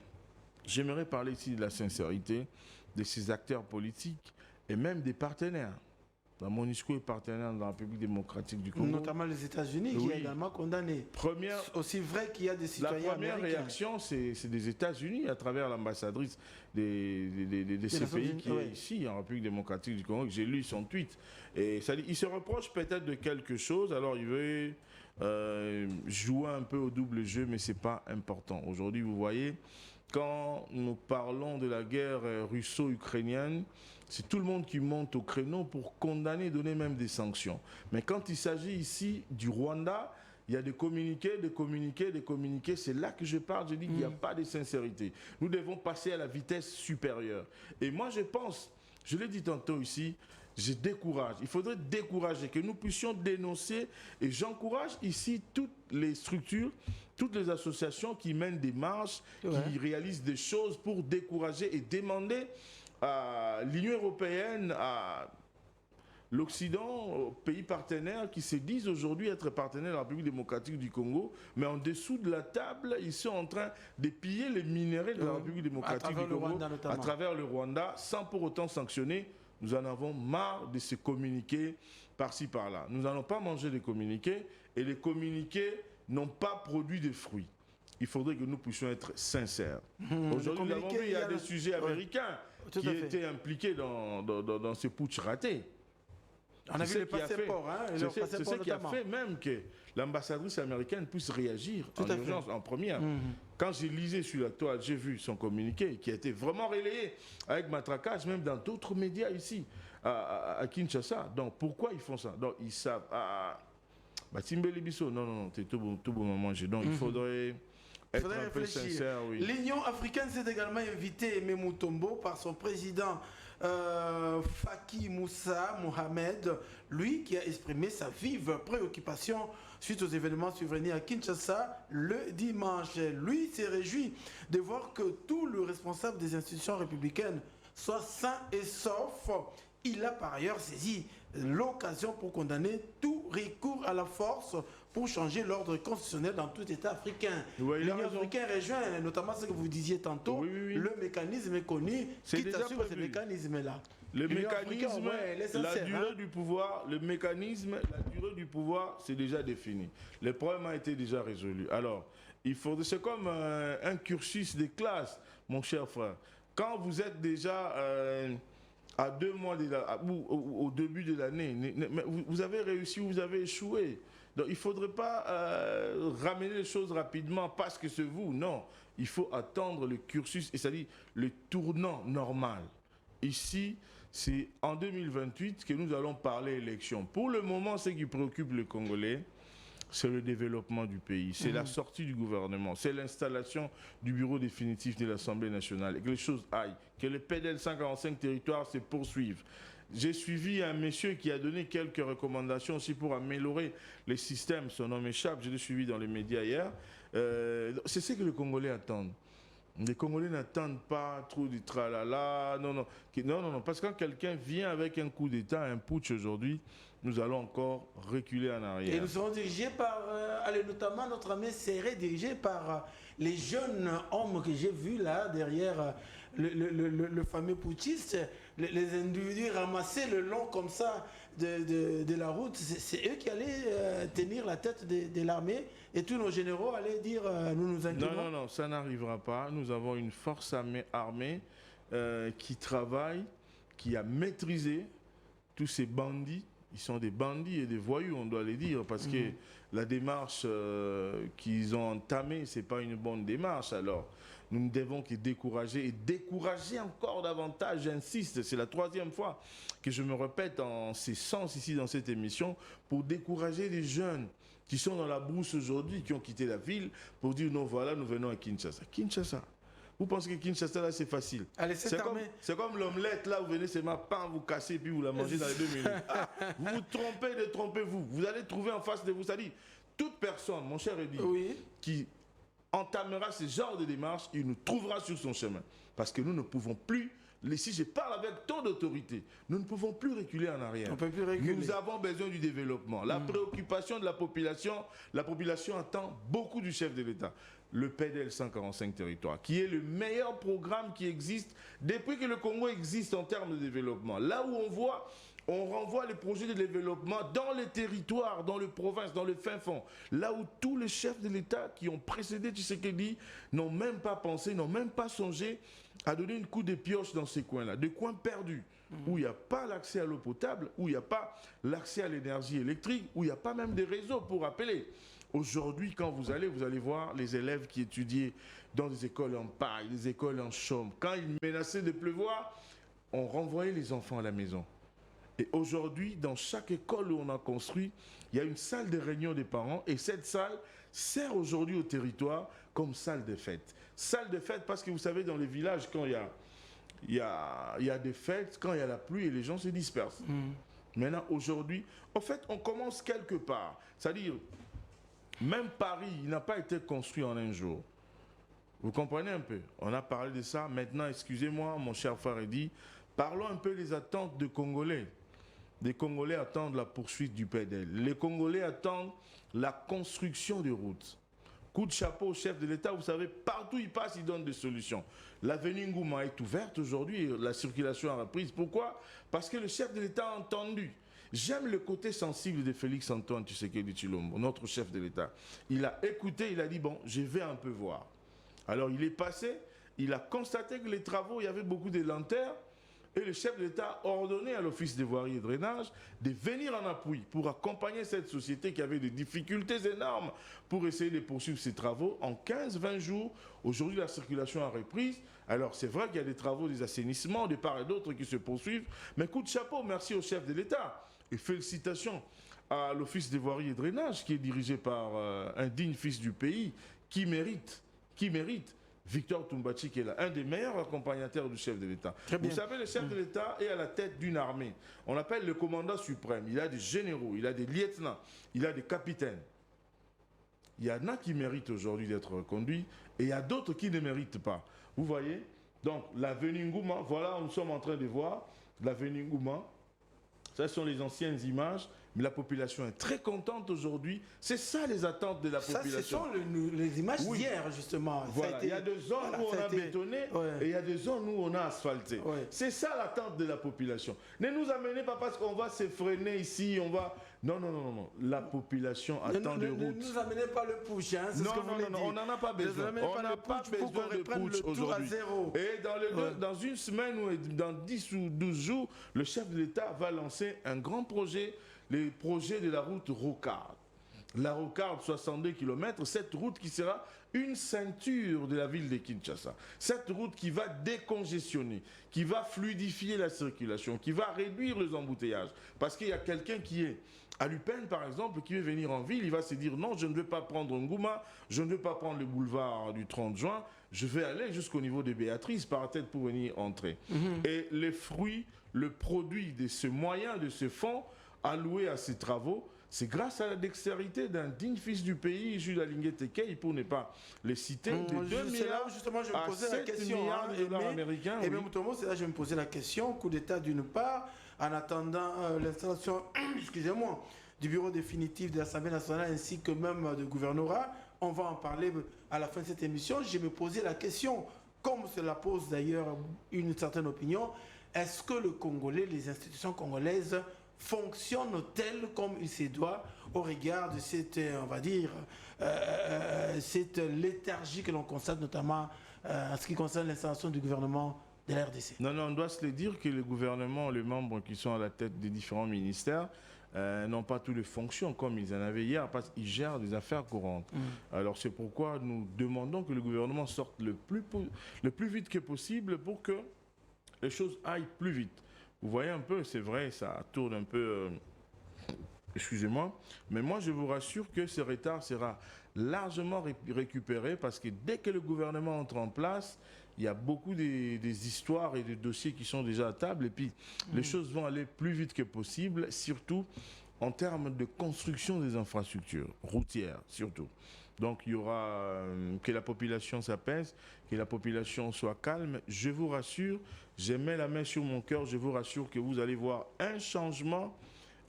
j'aimerais parler ici de la sincérité de ces acteurs politiques et même des partenaires. La MONUSCO est partenaire de la République démocratique du Congo. Notamment les États-Unis, qui ont également condamné. Aussi vrai qu'il y a des citoyens américains. La première réaction, c'est des États-Unis, à travers l'ambassadrice de ces pays qui est ici, en République démocratique du Congo, que j'ai lu son tweet. Et ça dit, il se reproche peut-être de quelque chose, alors il veut jouer un peu au double jeu, mais ce n'est pas important. Aujourd'hui, vous voyez, quand nous parlons de la guerre russo-ukrainienne, c'est tout le monde qui monte au créneau pour condamner, donner même des sanctions. Mais quand il s'agit ici du Rwanda, il y a des communiqués. C'est là que je parle, je dis qu'il n'y a pas de sincérité. Nous devons passer à la vitesse supérieure. Et moi, je pense, je l'ai dit tantôt ici, je décourage. Il faudrait décourager, que nous puissions dénoncer. Et j'encourage ici toutes les structures, toutes les associations qui mènent des marches, qui réalisent des choses pour décourager et demander à l'Union européenne, à l'Occident, aux pays partenaires qui se disent aujourd'hui être partenaires de la République démocratique du Congo, mais en dessous de la table, ils sont en train de piller les minéraux de la République démocratique du Congo à travers le Rwanda, sans pour autant sanctionner. Nous en avons marre de se communiquer par-ci, par-là. Nous n'allons pas manger des communiqués, et les communiqués n'ont pas produit de fruits. Il faudrait que nous puissions être sincères. Aujourd'hui, nous avons vu, il y a des sujets américains qui étaient impliqués dans ce putsch raté. On a vu les passeports, c'est ce qui a fait même que l'ambassadrice américaine puisse réagir en urgence, en première. Quand j'ai lisé sur la toile, j'ai vu son communiqué qui a été vraiment relayé avec matraquage, même dans d'autres médias ici, à Kinshasa. Donc pourquoi ils font ça? Donc ils savent... Timbeli Bisso, non, c'est tout bon moment. Donc il faudrait... Il faudrait réfléchir. Sincère, oui. L'Union africaine s'est également invitée Aimé Mutombo par son président Faki Moussa Mohamed, lui qui a exprimé sa vive préoccupation suite aux événements survenus à Kinshasa le dimanche. Lui s'est réjoui de voir que tout le responsable des institutions républicaines soit sain et sauf. Il a par ailleurs saisi l'occasion pour condamner tout recours à la force pour changer l'ordre constitutionnel dans tout État africain. L'Union africaine rejoint notamment ce que vous disiez tantôt, le mécanisme est connu qui t'assure ce mécanisme-là. Le mécanisme, la durée du pouvoir, la durée du pouvoir, c'est déjà défini. Le problème a été déjà résolu. Alors, c'est comme un cursus de classe, mon cher frère. Quand vous êtes déjà... à 2 mois au début de l'année, vous avez réussi ou vous avez échoué. Donc il ne faudrait pas ramener les choses rapidement parce que c'est vous. Non, il faut attendre le cursus, et c'est-à-dire le tournant normal. Ici, c'est en 2028 que nous allons parler élection. Pour le moment, ce qui préoccupe les Congolais, c'est le développement du pays, c'est la sortie du gouvernement, c'est l'installation du bureau définitif de l'Assemblée nationale, et que les choses aillent, que le PDL 145 territoires se poursuivent. J'ai suivi un monsieur qui a donné quelques recommandations aussi pour améliorer les systèmes, son nom m'échappe, je l'ai suivi dans les médias hier. C'est ce que les Congolais attendent. Les Congolais n'attendent pas trop du tralala, non, parce que quand quelqu'un vient avec un coup d'État, un putsch aujourd'hui, nous allons encore reculer en arrière. Et nous serons dirigés par, notamment notre armée serait dirigée par les jeunes hommes que j'ai vus là, derrière le fameux putschiste, les individus ramassés le long comme ça de la route, c'est eux qui allaient tenir la tête de l'armée et tous nos généraux allaient dire nous nous inquiétons. Non, ça n'arrivera pas. Nous avons une force armée qui travaille, qui a maîtrisé tous ces bandits. Ils sont des bandits et des voyous, on doit les dire, parce que la démarche qu'ils ont entamée, ce n'est pas une bonne démarche. Alors, nous ne devons que décourager et décourager encore davantage, j'insiste, c'est la 3e fois que je me répète en ces sens ici dans cette émission, pour décourager les jeunes qui sont dans la brousse aujourd'hui, qui ont quitté la ville, pour dire non, voilà, nous venons à Kinshasa. Kinshasa. Vous pensez que Kinshasa, là, c'est facile? C'est comme l'omelette, là, vous venez seulement, pain, vous cassez, puis vous la mangez dans les 2 minutes. Ah, vous vous trompez, détrompez-vous. Vous allez trouver en face de vous, c'est-à-dire, toute personne, mon cher Eddy, qui entamera ce genre de démarche, il nous trouvera sur son chemin. Parce que nous ne pouvons plus, si je parle avec tant d'autorité, nous ne pouvons plus reculer en arrière. On peut plus reculer. Nous avons besoin du développement. La préoccupation de la population attend beaucoup du chef de l'État. Le PDL 145 territoires, qui est le meilleur programme qui existe depuis que le Congo existe en termes de développement. Là où on renvoie les projets de développement dans les territoires, dans les provinces, dans le fin fond. Là où tous les chefs de l'État qui ont précédé Tshisekedi n'ont même pas pensé, n'ont même pas songé à donner une coup de pioche dans ces coins-là, des coins perdus, où il n'y a pas l'accès à l'eau potable, où il n'y a pas l'accès à l'énergie électrique, où il n'y a pas même des réseaux pour appeler. Aujourd'hui, quand vous allez voir les élèves qui étudiaient dans des écoles en paille, des écoles en chaume. Quand il menaçait de pleuvoir, on renvoyait les enfants à la maison. Et aujourd'hui, dans chaque école où on a construit, il y a une salle de réunion des parents et cette salle sert aujourd'hui au territoire comme salle de fête. Salle de fête parce que vous savez, dans les villages, quand il y a des fêtes, quand il y a la pluie et les gens se dispersent. Maintenant, aujourd'hui, en fait, on commence quelque part. C'est-à-dire, même Paris, il n'a pas été construit en un jour. Vous comprenez un peu? On a parlé de ça. Maintenant, excusez-moi, mon cher frère Eddy, parlons un peu des attentes des Congolais. Les Congolais attendent la poursuite du PDL. Les Congolais attendent la construction des routes. Coup de chapeau au chef de l'État, vous savez, partout où il passe, il donne des solutions. L'avenue Ngouma est ouverte aujourd'hui et la circulation a reprise. Pourquoi? Parce que le chef de l'État a entendu. J'aime le côté sensible de Félix Antoine Tshisekedi Tshilombo, notre chef de l'État. Il a écouté, il a dit, bon, je vais un peu voir. Alors il est passé, il a constaté que les travaux, il y avait beaucoup de lenteurs. Et le chef de l'État a ordonné à l'Office des voiries et drainage de venir en appui pour accompagner cette société qui avait des difficultés énormes pour essayer de poursuivre ses travaux. En 15-20 jours, aujourd'hui la circulation a reprise. Alors c'est vrai qu'il y a des travaux, des assainissements de part et d'autre qui se poursuivent. Mais coup de chapeau, merci au chef de l'État. Et félicitations à l'Office des voiries et drainage qui est dirigé par un digne fils du pays qui mérite Victor Toumbachi qui est là, un des meilleurs accompagnateurs du chef de l'État. Vous savez, le chef de l'État est à la tête d'une armée. On l'appelle le commandant suprême. Il a des généraux, il a des lieutenants, il a des capitaines. Il y en a qui méritent aujourd'hui d'être reconduits et il y a d'autres qui ne méritent pas. Vous voyez? Donc, l'avenue Ngouma, voilà, nous sommes en train de voir l'avenue Ngouma. Ce sont les anciennes images. Mais la population est très contente aujourd'hui. C'est ça les attentes de la population. Ça, ce sont les images d'hier, justement. Voilà. Il y a des zones où on a bétonné et il y a des zones où on a asphalté. C'est ça l'attente de la population. Ne nous amenez pas parce qu'on va se freiner ici, on va... Non. La population attend des routes. Ne nous amenez pas le push, hein, c'est ce que vous voulez dire. On n'en a pas besoin. On n'a pas besoin de push aujourd'hui. Et dans une semaine ou dans 10 ou 12 jours, le chef de l'État va lancer un grand projet, les projets de la route Rocade. la rocarde 62 km, cette route qui sera une ceinture de la ville de Kinshasa. Cette route qui va décongestionner, qui va fluidifier la circulation, qui va réduire les embouteillages. Parce qu'il y a quelqu'un qui est à Lupin, par exemple, qui veut venir en ville, il va se dire non, je ne veux pas prendre Ngouma, je ne veux pas prendre le boulevard du 30 juin, je vais aller jusqu'au niveau de Béatrice par tête pour venir entrer. Et les fruits, le produit de ce moyen, de ce fonds alloué à ces travaux, c'est grâce à la dextérité d'un digne fils du pays, Jules Alingué Tekei, pour ne pas les citer, de 2 milliards justement, je me à posais la 7 question, milliards de dollars américains. Et même Thomas, c'est là que je me posais la question, coup d'État d'une part, en attendant l'installation, excusez-moi, du bureau définitif de l'Assemblée nationale ainsi que même de gouvernorat. On va en parler à la fin de cette émission. Je me posais la question, comme cela pose d'ailleurs une certaine opinion, est-ce que le Congolais, les institutions congolaises fonctionnent-elles comme il se doit au regard de cette, on va dire, cette léthargie que l'on constate notamment en ce qui concerne l'installation du gouvernement de la RDC? Non, on doit se le dire que le gouvernement, les membres qui sont à la tête des différents ministères, n'ont pas toutes les fonctions comme ils en avaient hier parce qu'ils gèrent des affaires courantes. Alors c'est pourquoi nous demandons que le gouvernement sorte le plus vite que possible pour que les choses aillent plus vite. Vous voyez un peu, c'est vrai, ça tourne un peu, excusez-moi, mais moi je vous rassure que ce retard sera largement récupéré parce que dès que le gouvernement entre en place, il y a beaucoup des histoires et des dossiers qui sont déjà à table et puis les choses vont aller plus vite que possible, surtout en termes de construction des infrastructures routières, surtout. Donc il y aura que la population s'apaise, que la population soit calme. Je vous rassure, je mets la main sur mon cœur, je vous rassure que vous allez voir un changement.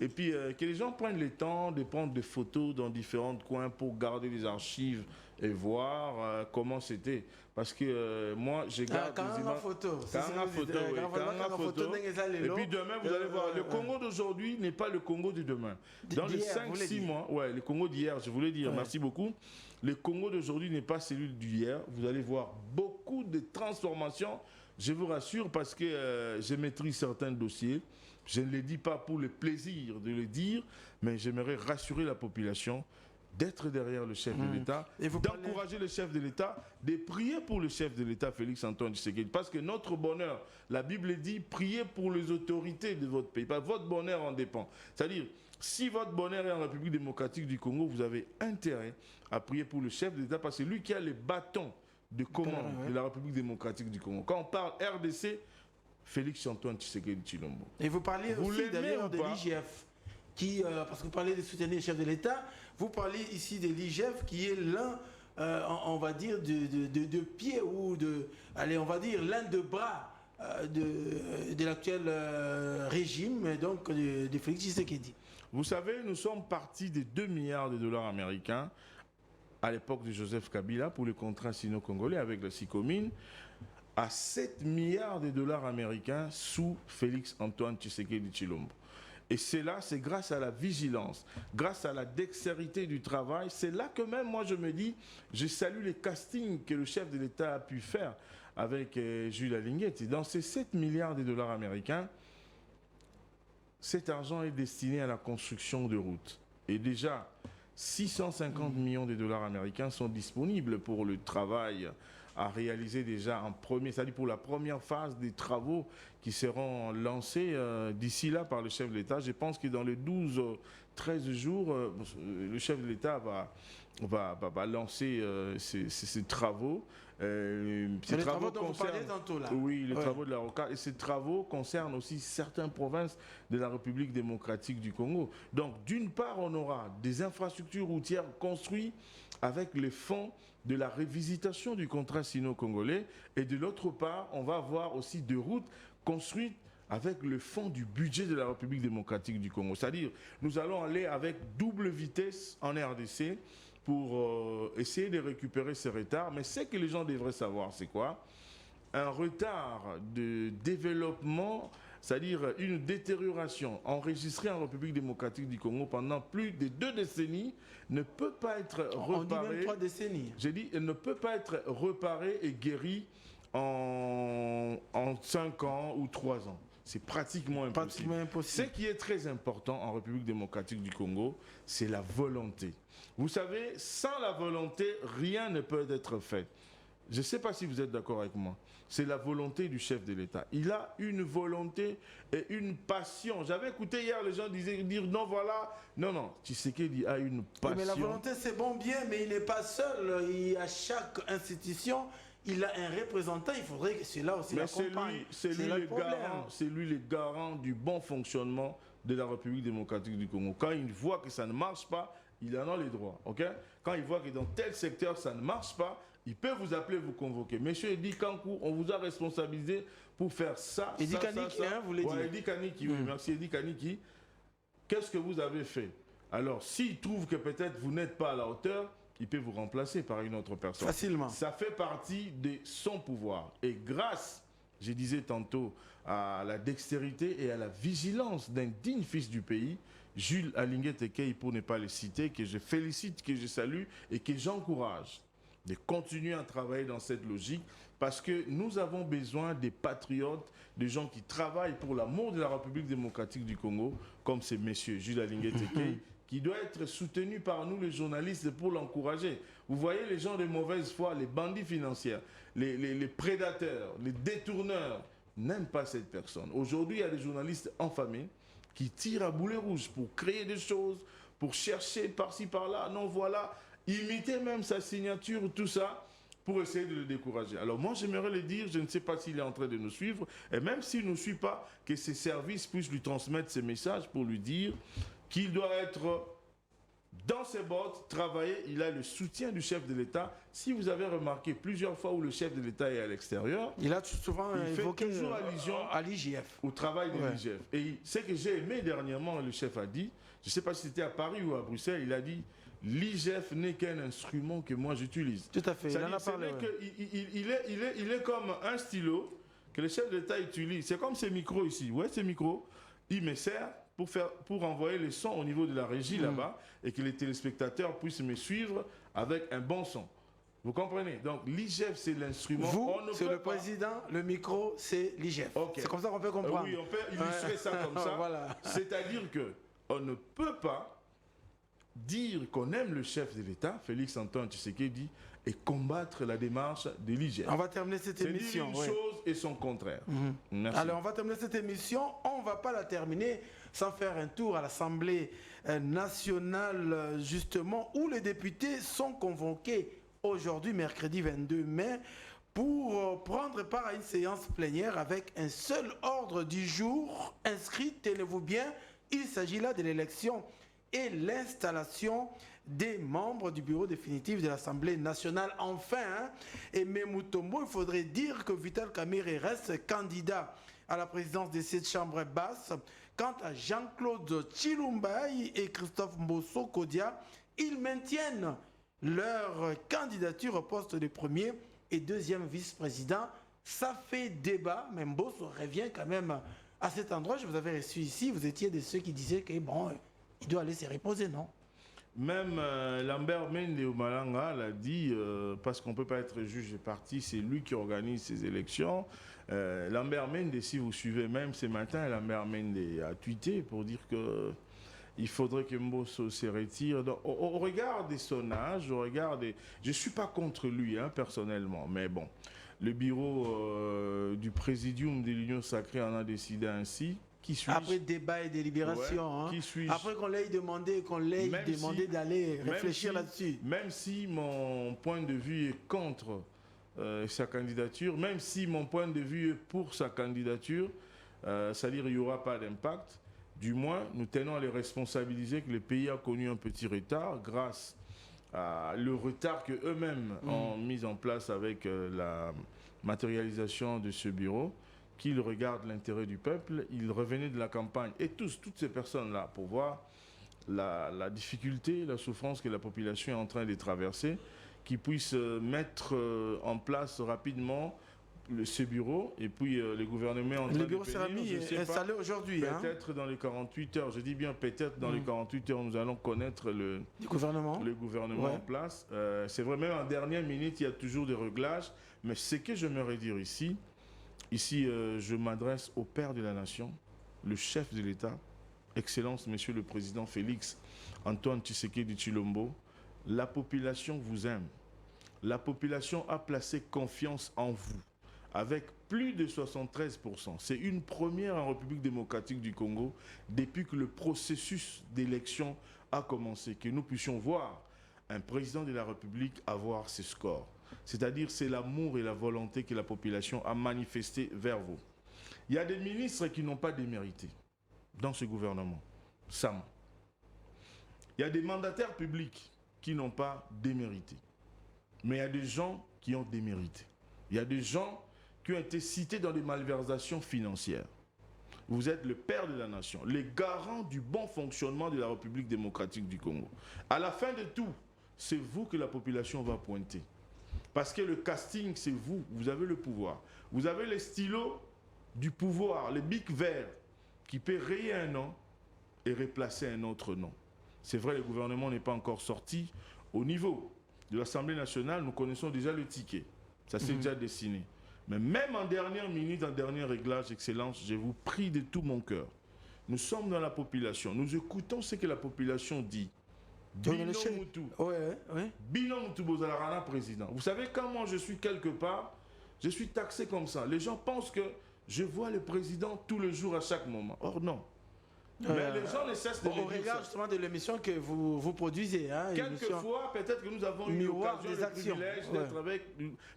Et puis que les gens prennent le temps de prendre des photos dans différents coins pour garder les archives et voir comment c'était. Parce que moi, je garde des images. Et puis demain, vous allez voir, le Congo d'aujourd'hui n'est pas le Congo de demain. Dans les 5-6 mois, ouais, le Congo d'hier, je voulais dire, merci beaucoup. Le Congo d'aujourd'hui n'est pas celui d'hier. Vous allez voir beaucoup de transformations. Je vous rassure parce que je maîtrise certains dossiers. Je ne le dis pas pour le plaisir de le dire, mais j'aimerais rassurer la population d'être derrière le chef de l'État, d'encourager le chef de l'État, de prier pour le chef de l'État, Félix Antoine Tshisekedi. Parce que notre bonheur, la Bible dit, priez pour les autorités de votre pays. Parce que votre bonheur en dépend. C'est-à-dire, si votre bonheur est en République démocratique du Congo, vous avez intérêt à prier pour le chef de l'État, parce que c'est lui qui a les bâtons de commande de la République démocratique du Congo. Quand on parle RDC, Félix Antoine Tshisekedi Tshilombo. Et vous parlez aussi d'ailleurs de l'IGF, qui, parce que vous parlez de soutenir le chef de l'État, vous parlez ici de l'IGF qui est l'un, on va dire, de pied ou de, allez, on va dire, l'un de bras de l'actuel régime, donc de Félix Tshisekedi. Vous savez, nous sommes partis de 2 milliards de dollars américains à l'époque de Joseph Kabila pour le contrat sino-congolais avec la SICOMINE, à 7 milliards de dollars américains sous Félix Antoine Tshisekedi Tshilombo. Et c'est là, c'est grâce à la vigilance, grâce à la dextérité du travail, c'est là que même moi je me dis, je salue les castings que le chef de l'État a pu faire avec Jules Alingué. Dans ces 7 milliards de dollars américains, cet argent est destiné à la construction de routes. Et déjà, 650 millions de dollars américains sont disponibles pour le travail à réaliser déjà en premier, c'est-à-dire pour la première phase des travaux qui seront lancés d'ici là par le chef de l'État. Je pense que dans les 12-13 jours, le chef de l'État va lancer ces travaux. Les travaux dont vous parlez tantôt là. Oui, les travaux de la rocade. Et ces travaux concernent aussi certaines provinces de la République démocratique du Congo. Donc, d'une part, on aura des infrastructures routières construites avec les fonds de la révisitation du contrat sino-congolais. Et de l'autre part, on va avoir aussi des routes construites avec le fonds du budget de la République démocratique du Congo. C'est-à-dire, nous allons aller avec double vitesse en RDC pour essayer de récupérer ce retard. Mais ce que les gens devraient savoir, c'est quoi? Un retard de développement, c'est-à-dire une détérioration enregistrée en République démocratique du Congo pendant plus de 2 décennies, ne peut pas être reparée. On dit même 3 décennies. J'ai dit, elle ne peut pas être réparée et guérie en 5 ans ou 3 ans. c'est pratiquement impossible. Pratiquement impossible. Ce qui est très important en République démocratique du Congo, c'est la volonté. Vous savez, sans la volonté, rien ne peut être fait. Je ne sais pas si vous êtes d'accord avec moi. C'est la volonté du chef de l'État. Il a une volonté et une passion. J'avais écouté hier les gens dire non, voilà. Non, non. Tshisekedi a une passion. Oui, mais la volonté, c'est bon, bien, mais il n'est pas seul. À chaque institution, il a un représentant. Il faudrait que cela aussi l'accompagne. C'est lui le garant du bon fonctionnement de la République démocratique du Congo. Quand il voit que ça ne marche pas, il en a les droits. Okay? Quand il voit que dans tel secteur, ça ne marche pas, il peut vous appeler, vous convoquer. Monsieur Edi Kankou, on vous a responsabilisé pour faire ça, Edi Kaniki, hein, vous l'avez dit. Edi Kaniki, oui, merci Edi Kaniki. Qu'est-ce que vous avez fait? Alors, s'il trouve que peut-être vous n'êtes pas à la hauteur, il peut vous remplacer par une autre personne. Facilement. Ça fait partie de son pouvoir. Et grâce, je disais tantôt, à la dextérité et à la vigilance d'un digne fils du pays, Jules Alinguet Tekei, pour ne pas le citer, que je félicite, que je salue et que j'encourage de continuer à travailler dans cette logique, parce que nous avons besoin des patriotes, des gens qui travaillent pour l'amour de la République démocratique du Congo, comme ce monsieur Jules Alinguet Tekei, qui doit être soutenu par nous les journalistes pour l'encourager. Vous voyez les gens de mauvaise foi, les bandits financiers, les prédateurs, les détourneurs, n'aiment pas cette personne. Aujourd'hui, il y a des journalistes enfamés qui tirent à boulet rouge pour créer des choses, pour chercher par-ci, par-là, non, voilà, imiter même sa signature, tout ça, pour essayer de le décourager. Alors moi, j'aimerais le dire, je ne sais pas s'il est en train de nous suivre, et même s'il ne nous suit pas, que ses services puissent lui transmettre ces messages pour lui dire qu'il doit être dans ses bottes, travailler. Il a le soutien du chef de l'État. Si vous avez remarqué plusieurs fois où le chef de l'État est à l'extérieur, il a souvent évoqué toujours allusion à l'IGF, au travail de l'IGF. Et ce que j'ai aimé dernièrement, le chef a dit, je ne sais pas si c'était à Paris ou à Bruxelles, il a dit l'IGF n'est qu'un instrument que moi j'utilise. Tout à fait, il en a parlé. Il est comme un stylo que le chef de l'État utilise. C'est comme ces micros ici. Ouais, ces micros, il me sert pour envoyer les sons au niveau de la régie là-bas et que les téléspectateurs puissent me suivre avec un bon son. Vous comprenez? Donc l'IGF, c'est l'instrument. Vous, c'est le président, le micro, c'est l'IGF. Okay. C'est comme ça qu'on peut comprendre. Oui, on peut illustrer ça comme ça. Voilà. C'est-à-dire qu'on ne peut pas dire qu'on aime le chef de l'État, Félix Antoine Tshisekedi, et combattre la démarche de l'IGF. On va terminer cette émission. C'est dire une chose et son contraire. Merci. Alors, on va terminer cette émission. On ne va pas la terminer sans faire un tour à l'Assemblée nationale, justement, où les députés sont convoqués aujourd'hui, mercredi 22 mai, pour prendre part à une séance plénière avec un seul ordre du jour inscrit, tenez-vous bien, il s'agit là de l'élection et l'installation des membres du bureau définitif de l'Assemblée nationale. Enfin, et Memutombo, il faudrait dire que Vital Kamerhe reste candidat à la présidence de cette chambre basse. Quant à Jean-Claude Chilumbaï et Christophe Mbosso Kodia, ils maintiennent leur candidature au poste de premier et deuxième vice-président. Ça fait débat, mais Mbosso revient quand même à cet endroit. Je vous avais reçu ici, vous étiez de ceux qui disaient que bon, il doit aller se reposer, non? Même Lambert Mende Omalanga l'a dit, parce qu'on ne peut pas être juge de parti, c'est lui qui organise ces élections. Lambert Mende, si vous suivez même ce matin, Lambert Mende a tweeté pour dire que il faudrait que Mbosso se retire. Donc, au regard de son âge, au regard des... Je ne suis pas contre lui, hein, personnellement, mais bon, le bureau du Présidium de l'Union Sacrée en a décidé ainsi. Après débat et délibération, ouais, après qu'on l'ait demandé, d'aller réfléchir là-dessus. Même si mon point de vue est contre sa candidature, même si mon point de vue est pour sa candidature, c'est-à-dire qu'il n'y aura pas d'impact, du moins nous tenons à les responsabiliser que le pays a connu un petit retard grâce à le retard qu'eux-mêmes ont mis en place avec la matérialisation de ce bureau, qu'ils regardent l'intérêt du peuple. Ils revenaient de la campagne, et toutes ces personnes-là, pour voir la difficulté, la souffrance que la population est en train de traverser, qu'ils puissent mettre en place rapidement ce bureau, et puis le gouvernement est en train le bureau sera installé aujourd'hui. Peut-être dans les 48 heures, je dis bien peut-être dans les 48 heures, nous allons connaître le gouvernement en place. C'est vrai, même en dernière minute, il y a toujours des réglages, mais ce que j'aimerais dire ici, Ici, je m'adresse au père de la nation, le chef de l'État, Excellence, Monsieur le Président Félix Antoine Tshisekedi Tshilombo. La population vous aime. La population a placé confiance en vous, avec plus de 73%. C'est une première en République démocratique du Congo depuis que le processus d'élection a commencé, que nous puissions voir un président de la République avoir ses scores. C'est-à-dire, c'est l'amour et la volonté que la population a manifesté vers vous. Il y a des ministres qui n'ont pas démérité dans ce gouvernement. Sam. Il y a des mandataires publics qui n'ont pas démérité. Mais il y a des gens qui ont démérité. Il y a des gens qui ont été cités dans des malversations financières. Vous êtes le père de la nation, les garants du bon fonctionnement de la République démocratique du Congo. À la fin de tout, c'est vous que la population va pointer. Parce que le casting, c'est vous. Vous avez le pouvoir. Vous avez les stylos du pouvoir, les bics verts, qui peut rayer un nom et replacer un autre nom. C'est vrai, le gouvernement n'est pas encore sorti. Au niveau de l'Assemblée nationale, nous connaissons déjà le ticket. Ça s'est déjà dessiné. Mais même en dernière minute, en dernier réglage, Excellence, je vous prie de tout mon cœur. Nous sommes dans la population. Nous écoutons ce que la population dit. Bino Moutou. Bino Moutou Bozalarana, président. Vous savez, quand moi je suis quelque part, je suis taxé comme ça. Les gens pensent que je vois le président tous les jours à chaque moment. Or non. Mais les gens ne cessent de le dire. Au regard justement de l'émission que vous produisez. Hein, quelquefois, peut-être que nous avons eu l'occasion, le privilège d'être avec...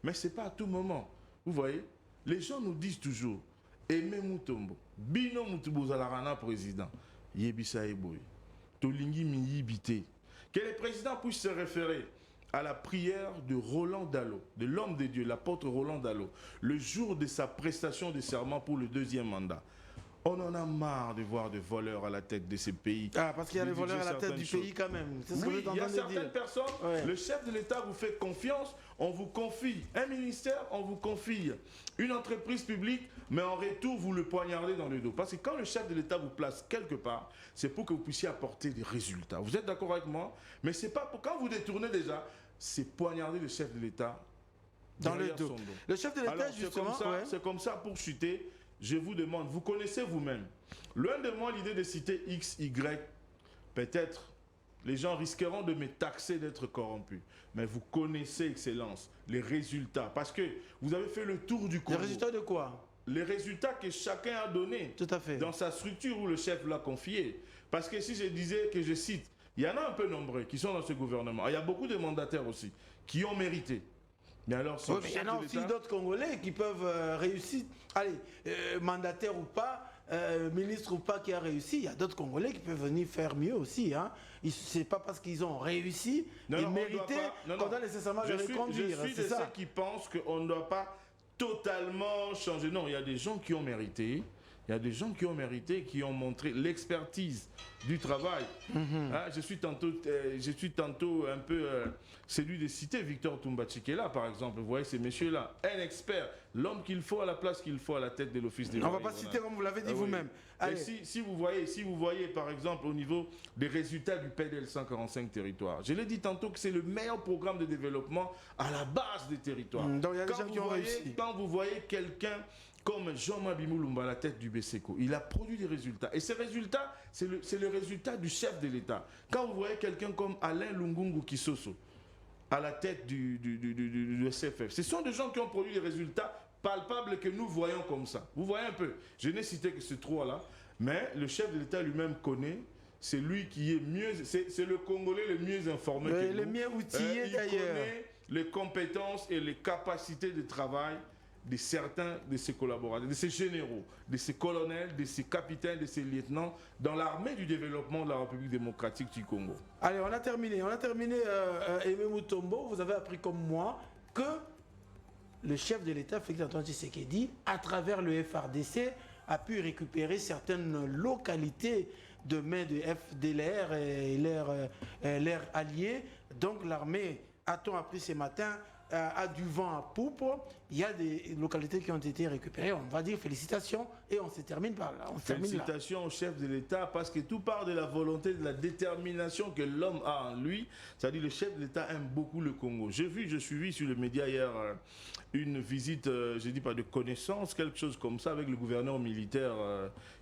Mais ce n'est pas à tout moment. Vous voyez, les gens nous disent toujours, Aimé Moutombo, Bino Moutou Bozalarana, président, Yebisa Eboy, Tolingi Miyibite. Que les présidents puissent se référer à la prière de Roland Dallot, de l'homme de Dieu, l'apôtre Roland Dallot, le jour de sa prestation de serment pour le 2e mandat. On en a marre de voir des voleurs à la tête de ces pays. Ah, parce qu'il y a des voleurs à la tête du pays quand même. Oui, il y a certaines personnes, le chef de l'État vous fait confiance, on vous confie un ministère, on vous confie une entreprise publique, mais en retour, vous le poignardez dans le dos. Parce que quand le chef de l'État vous place quelque part, c'est pour que vous puissiez apporter des résultats. Vous êtes d'accord avec moi? Mais c'est pas pour quand vous détournez déjà, c'est poignarder le chef de l'État dans le dos. Le chef de l'État, justement... C'est comme ça pour chuter. Je vous demande, vous connaissez vous-même. Loin de moi l'idée de citer X, Y, peut-être les gens risqueront de me taxer d'être corrompu. Mais vous connaissez, Excellence, les résultats. Parce que vous avez fait le tour du Congo. Les résultats de quoi? Les résultats que chacun a donnés. Tout à fait. Dans sa structure où le chef l'a confié. Parce que si je disais que je cite, il y en a un peu nombreux qui sont dans ce gouvernement. Il y a beaucoup de mandataires aussi qui ont mérité. Mais alors, mais il y en a aussi d'autres Congolais qui peuvent réussir. Allez, mandataire ou pas, ministre ou pas qui a réussi, il y a d'autres Congolais qui peuvent venir faire mieux aussi. Hein. Ce n'est pas parce qu'ils ont réussi et mérité qu'on doit nécessairement les reconduire. Je suis de ceux qui pensent qu'on ne doit pas totalement changer. Non, il y a des gens qui ont mérité. Il y a des gens qui ont mérité, qui ont montré l'expertise du travail. Hein, je suis tantôt un peu celui de citer Victor Toumbachikela, par exemple. Vous voyez ces messieurs-là, un expert, l'homme qu'il faut à la place qu'il faut à la tête de l'office des... On ne va pas citer comme vous l'avez dit vous-même. Si vous voyez, par exemple, au niveau des résultats du PDL 145 territoires, je l'ai dit tantôt que c'est le meilleur programme de développement à la base des territoires. Donc il y a des gens qui ont réussi. Quand vous voyez quelqu'un comme Jean-Marie Moulumba à la tête du BCECO, il a produit des résultats. Et ces résultats, c'est le résultat du chef de l'État. Quand vous voyez quelqu'un comme Alain Lungungu Kisoso à la tête du SFF, ce sont des gens qui ont produit des résultats palpables que nous voyons comme ça. Vous voyez un peu, je n'ai cité que ces trois-là, mais le chef de l'État lui-même connaît, c'est lui qui est mieux, c'est le Congolais le mieux informé que nous. Le mieux outillé d'ailleurs. Il connaît les compétences et les capacités de travail de certains de ses collaborateurs, de ses généraux, de ses colonels, de ses capitaines, de ses lieutenants dans l'armée du développement de la République démocratique du Congo. Allez, on a terminé. Aimé Moutombo, vous avez appris comme moi que le chef de l'État, Félix Antoine Tshisekedi, à travers le FRDC, a pu récupérer certaines localités de main de FDLR et leurs alliés. Donc l'armée, a-t-on appris ce matin, a du vent à poupe. Il y a des localités qui ont été récupérées. On va dire félicitations et on se termine par là. Félicitations au chef de l'État parce que tout part de la volonté, de la détermination que l'homme a en lui. C'est-à-dire le chef de l'État aime beaucoup le Congo. J'ai suivi sur les médias hier une visite, je dis pas de connaissance, quelque chose comme ça avec le gouverneur militaire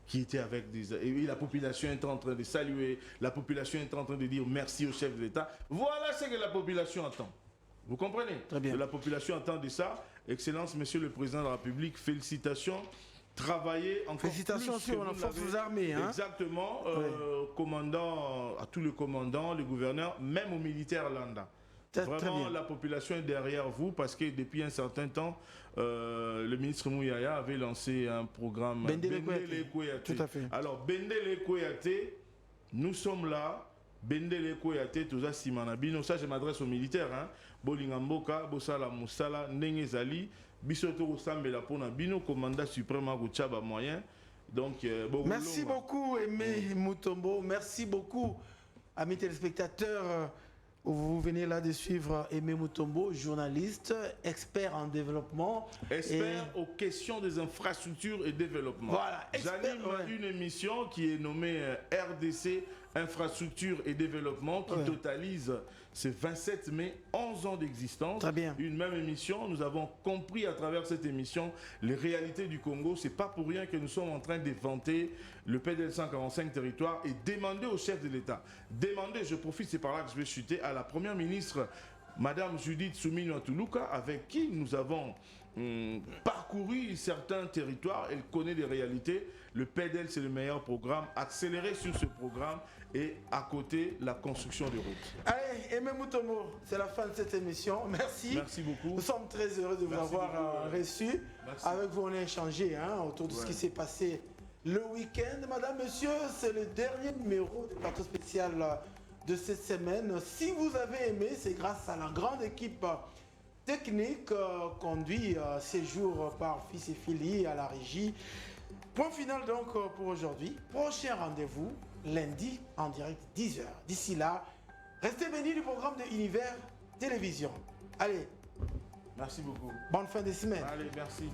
qui était avec des... Et la population est en train de saluer, la population est en train de dire merci au chef de l'État. Voilà ce que la population attend. Vous comprenez? Très bien. La population attend de ça. Excellence, Monsieur le Président de la République, félicitations. Travailler encore félicitations plus sur nos forces armées. Hein? Exactement. Commandant, à tous les commandants, les gouverneurs, même aux militaires lambda. Vraiment, la population est derrière vous parce que depuis un certain temps, le ministre Mouyaya avait lancé un programme Bendele Koyate. Tout à fait. Alors, Bendele Koyate, nous sommes là. Bendele Koyate, tout ça, Simanabino. Ça, je m'adresse aux militaires. Hein. Bolingamboka, Bosala Moussala, Nengezali, Bisoto Osambela Pona Bino, commandant suprême à Gouchaba moyen. Donc, merci beaucoup, Aimé Mutombo. Merci beaucoup, amis téléspectateurs. Vous venez là de suivre Aimé Mutombo, journaliste, expert en développement. Expert aux questions des infrastructures et développement. Voilà, j'anime une émission qui est nommée RDC, Infrastructure et Développement, qui totalise ces 27 mai, 11 ans d'existence. Très bien. Une même émission, nous avons compris à travers cette émission les réalités du Congo. C'est pas pour rien que nous sommes en train d'éventer le PDL 145 territoire et demander au chef de l'État, demander, je profite, c'est par là que je vais chuter, à la première ministre, Madame Judith Soumino Toulouka, avec qui nous avons parcouru certains territoires. Elle connaît les réalités. Le PDL, c'est le meilleur programme. Accélérer sur ce programme et à côté, la construction de routes. Allez, Aimé Mutombo, c'est la fin de cette émission. Merci. Merci beaucoup. Nous sommes très heureux de vous avoir reçu. Merci. Avec vous, on a échangé autour de ce qui s'est passé le week-end. Madame, monsieur, c'est le dernier numéro du plateau spécial de cette semaine. Si vous avez aimé, c'est grâce à la grande équipe technique conduite ces jours par Fils et Fili à la régie. Point final donc pour aujourd'hui. Prochain rendez-vous lundi en direct 10h. D'ici là, restez bénis du programme de Univers Télévision. Allez. Merci beaucoup. Bonne fin de semaine. Allez, merci.